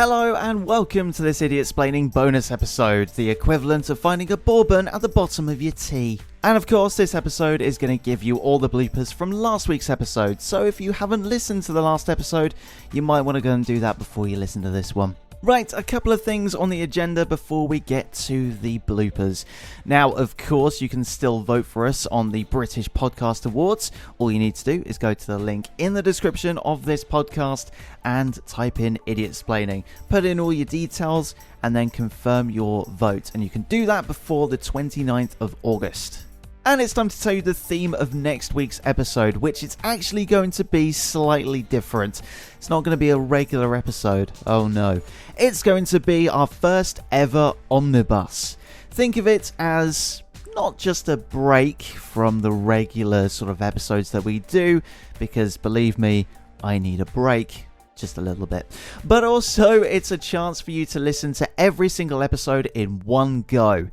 Hello and welcome to this Idiot Splaining bonus episode, the equivalent of finding a bourbon at the bottom of your tea. And of course, this episode is going to give you all the bloopers from last week's episode, so if you haven't listened to the last episode, you might want to go and do that before you listen to this one. Right, a couple of things on the agenda before we get to the bloopers. Now, of course, you can still vote for us on the British Podcast Awards. All you need to do is go to the link in the description of this podcast and type in Idiot Splaining. Put in all your details and then confirm your vote. And you can do that before the 29th of August. And it's time to tell you the theme of next week's episode, which is actually going to be slightly different. It's not going to be a regular episode. Oh no. It's going to be our first ever omnibus. Think of it as not just a break from the regular sort of episodes that we do, because believe me, I need a break. Just a little bit. But also, it's a chance for you to listen to every single episode in one go.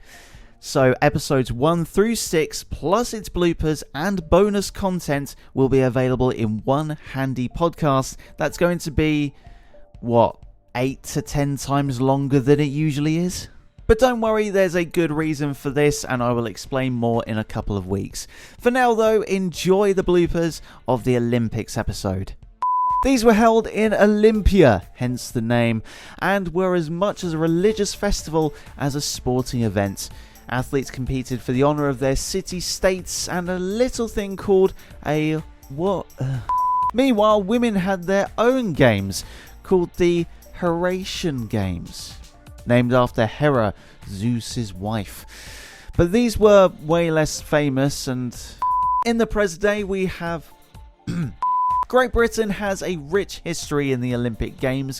So episodes 1 through 6 plus its bloopers and bonus content will be available in one handy podcast that's going to be, 8 to 10 times longer than it usually is? But don't worry, there's a good reason for this and I will explain more in a couple of weeks. For now though, enjoy the bloopers of the Olympics episode. These were held in Olympia, hence the name, and were as much as a religious festival as a sporting event. Athletes competed for the honour of their city-states and a little thing called a Meanwhile, women had their own games called the Heratian Games, named after Hera, Zeus's wife. But these were way less famous, and in the present day we have Great Britain has a rich history in the Olympic Games.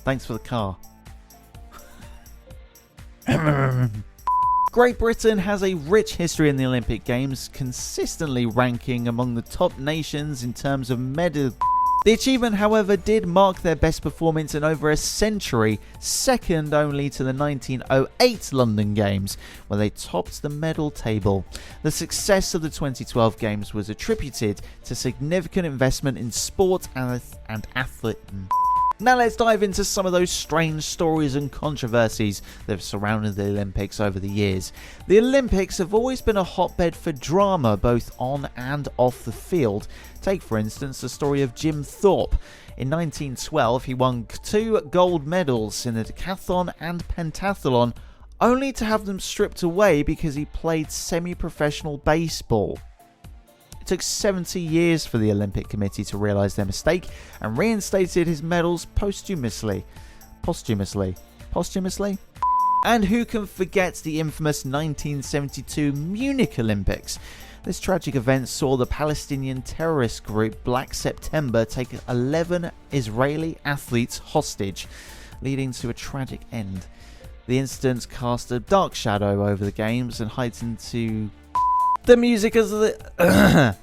Thanks for the car. Great Britain has a rich history in the Olympic Games, consistently ranking among the top nations in terms of medal. The achievement, however, did mark their best performance in over a century, second only to the 1908 London Games, where they topped the medal table. The success of the 2012 Games was attributed to significant investment in sport and athlete. Now let's dive into some of those strange stories and controversies that have surrounded the Olympics over the years. The Olympics have always been a hotbed for drama, both on and off the field. Take for instance the story of Jim Thorpe. In 1912 he won 2 gold medals in the decathlon and pentathlon, only to have them stripped away because he played semi-professional baseball. It took 70 years for the Olympic Committee to realise their mistake and reinstated his medals posthumously. And who can forget the infamous 1972 Munich Olympics? This tragic event saw the Palestinian terrorist group Black September take 11 Israeli athletes hostage, leading to a tragic end. The incident cast a dark shadow over the games and heightened to the music as the